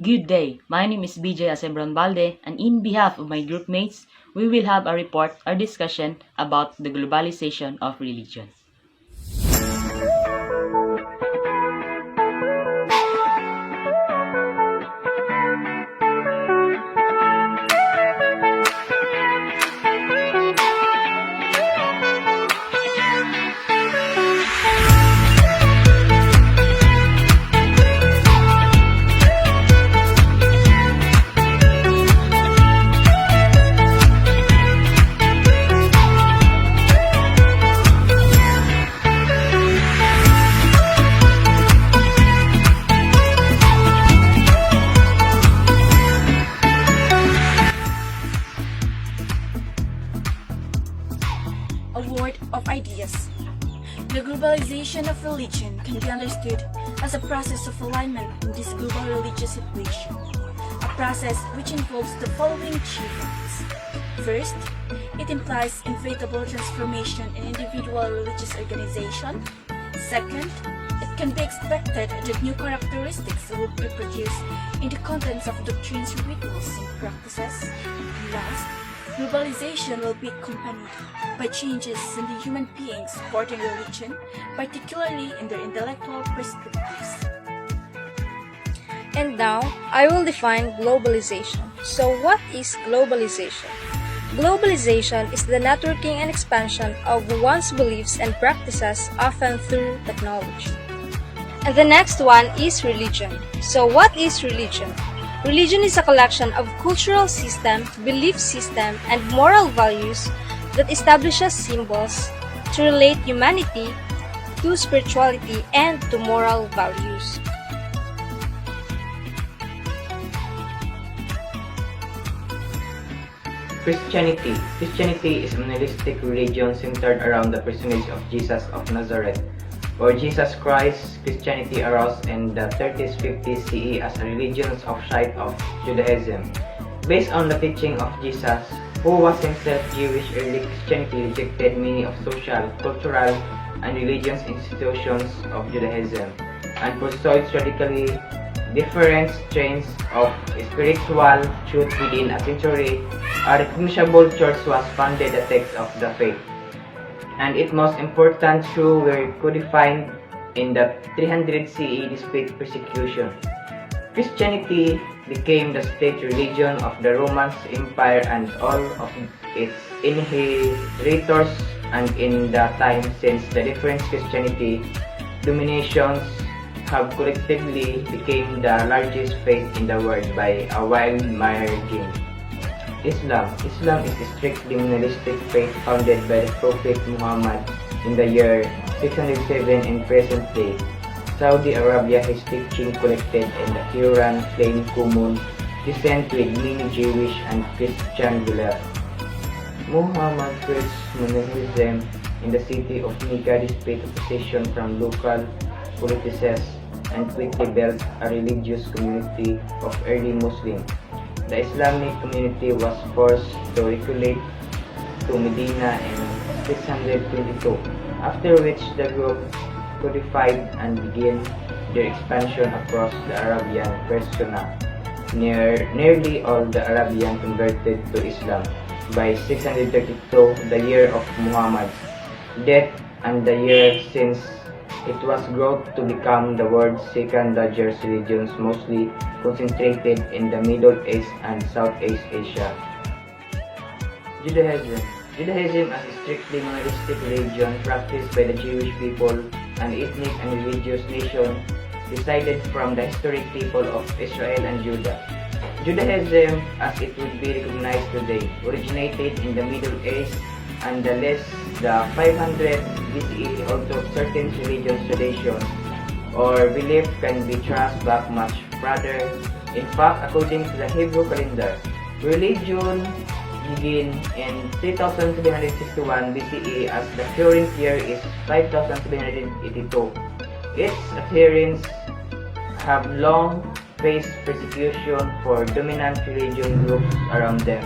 Good day, my name is BJ Asebron Balde, and in behalf of my group mates, we will have a report or discussion about the globalization of religion. A word of ideas. The globalization of religion can be understood as a process of alignment in this global religious situation, a process which involves the following achievements. First, it implies inevitable transformation in individual religious organization. Second, it can be expected that new characteristics will be produced in the contents of doctrines, rituals, and practices. And last, globalization will be accompanied by changes in the human beings supporting religion, particularly in their intellectual perspectives. And now, I will define globalization. So what is globalization? Globalization is the networking and expansion of one's beliefs and practices, often through technology. And the next one is religion. So what is religion? Religion is a collection of cultural system, belief system, and moral values that establishes symbols to relate humanity to spirituality and to moral values. Christianity. Christianity is a monotheistic religion centered around the personage of Jesus of Nazareth, or Jesus Christ. Christianity arose in the 30s 50s CE as a religion's offshoot of Judaism. Based on the teaching of Jesus, who was himself Jewish, early Christianity rejected many of social, cultural, and religious institutions of Judaism, and pursued radically different strains of spiritual truth within a century. A recognizable church was founded, the text of the faith, and its most important truths were codified in the 300 CE despite persecution. Christianity became the state religion of the Roman Empire and all of its inheritors, and in the time since the different Christianity dominations have collectively become the largest faith in the world by a wide margin. Islam is a strictly monotheistic faith founded by the Prophet Muhammad in the year 607 in present day. Saudi Arabia, his teaching collected in the Quran, claim common descent with many Jewish and Christian beliefs. Muhammad preached monotheism in the city of Mecca despite opposition from local politicians, and quickly built a religious community of early Muslims. The Islamic community was forced to relocate to Medina in 622, after which the group codified and began their expansion across the Arabian Peninsula. Nearly all the Arabians converted to Islam by 632, the year of Muhammad's death, and the year since it was growth to become the world's second largest religion, mostly concentrated in the Middle East and Southeast Asia. Judaism as a strictly monotheistic religion practiced by the Jewish people, an ethnic and religious nation descended from the historic people of Israel and Judah. Judaism, as it would be recognized today, originated in the Middle East and the 500 BCE, although certain religious traditions or belief can be traced back much further. In fact, according to the Hebrew calendar, religion began in 3761 BCE, as the current year is 5782. Its adherents have long faced persecution for dominant religion groups around them.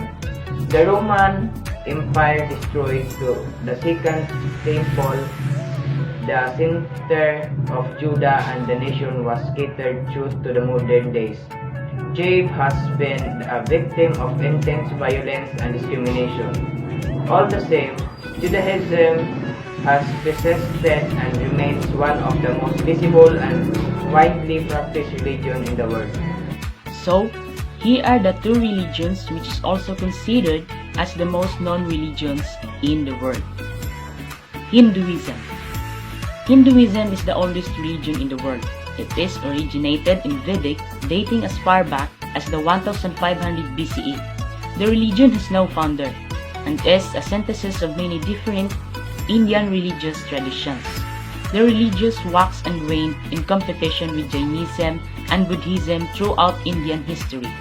The Roman Empire destroyed the Second Temple, the center of Judah, and the nation was scattered through to the modern days. Jabe has been a victim of intense violence and discrimination. All the same, Judaism has persisted and remains one of the most visible and widely practiced religions in the world. So, here are the two religions which is also considered as the most known religions in the world. Hinduism. Hinduism is the oldest religion in the world. It is originated in Vedic, dating as far back as the 1500 BCE. The religion has no founder and is a synthesis of many different Indian religious traditions. The religions waxed and waned in competition with Jainism and Buddhism throughout Indian history,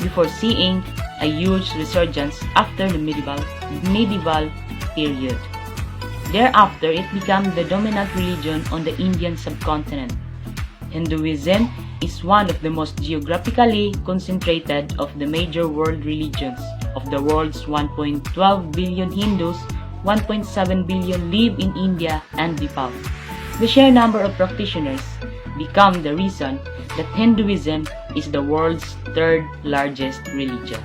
before seeing a huge resurgence after the medieval period. Thereafter, it became the dominant religion on the Indian subcontinent. Hinduism is one of the most geographically concentrated of the major world religions. Of the world's 1.12 billion Hindus, 1.7 billion live in India and Nepal. The sheer number of practitioners become the reason that Hinduism is the world's third largest religion.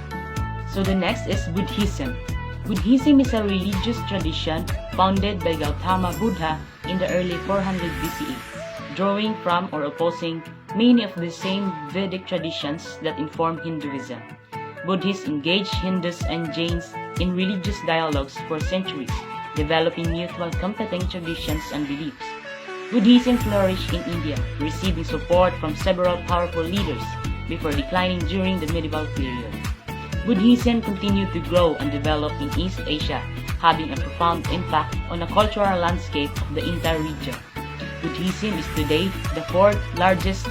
So the next is Buddhism. Buddhism is a religious tradition founded by Gautama Buddha in the early 400 BCE, drawing from or opposing many of the same Vedic traditions that inform Hinduism. Buddhists engaged Hindus and Jains in religious dialogues for centuries, developing mutual competing traditions and beliefs. Buddhism flourished in India, receiving support from several powerful leaders before declining during the medieval period. Buddhism continued to grow and develop in East Asia, having a profound impact on the cultural landscape of the entire region. Buddhism is today the fourth largest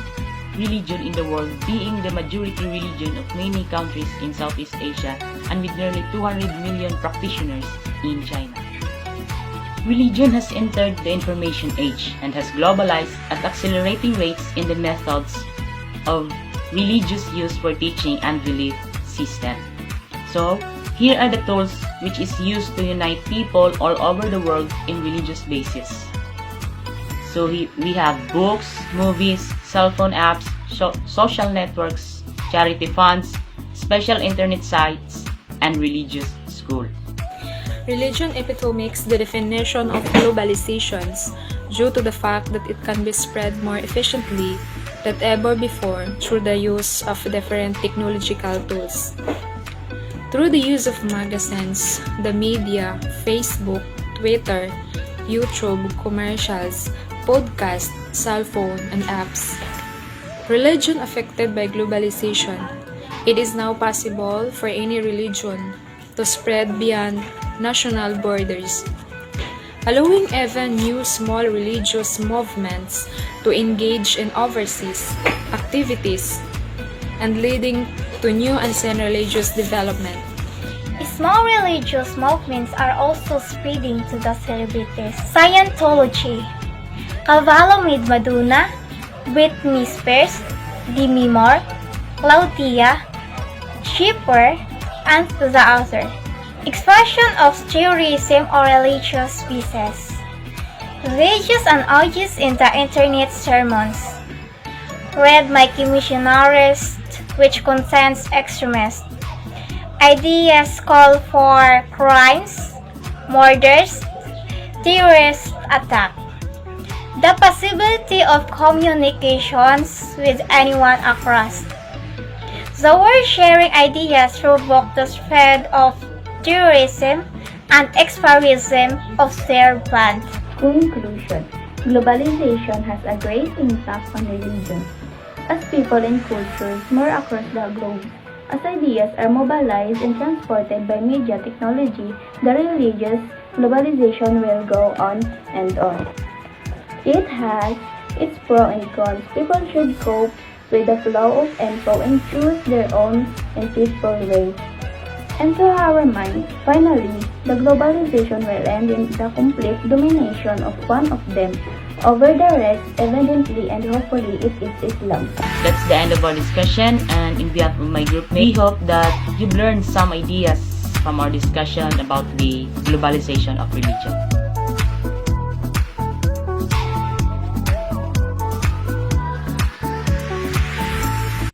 religion in the world, being the majority religion of many countries in Southeast Asia and with nearly 200 million practitioners in China. Religion has entered the information age and has globalized at accelerating rates in the methods of religious use for teaching and belief system. So, here are the tools which is used to unite people all over the world in religious basis. So we have books, movies, cell phone apps, social networks, charity funds, special internet sites, and religious school. Religion epitomics the definition of globalizations due to the fact that it can be spread more efficiently than ever before through the use of different technological tools. Through the use of magazines, the media, Facebook, Twitter, YouTube, commercials, podcasts, cell phone, and apps. Religion affected by globalization. It is now possible for any religion to spread beyond national borders, allowing even new small religious movements to engage in overseas activities and leading to new and religious development. Small religious movements are also spreading to the celebrities. Scientology, Cavallo with Madonna, Britney Spears, Demi Moore, Claudia Schiffer, and the other. Expression of terrorism or religious pieces. Religious and audios in the internet sermons. Read Mikey Missionaries, which contains extremist ideas, call for crimes, murders, terrorist attack. The possibility of communications with anyone across the world sharing ideas provoke the spread of terrorism and expansionism of their plans. Conclusion. Globalization has a great impact on religion. As people and cultures more across the globe, as ideas are mobilized and transported by media technology, the religious globalization will go on and on. It has its pros and cons. People should cope with the flow of info and choose their own and peaceful way. And to our mind, finally, the globalization will end in the complete domination of one of them over the rest, evidently and hopefully it is Islam. That's the end of our discussion, and in behalf of my group, we hope that you've learned some ideas from our discussion about the globalization of religion.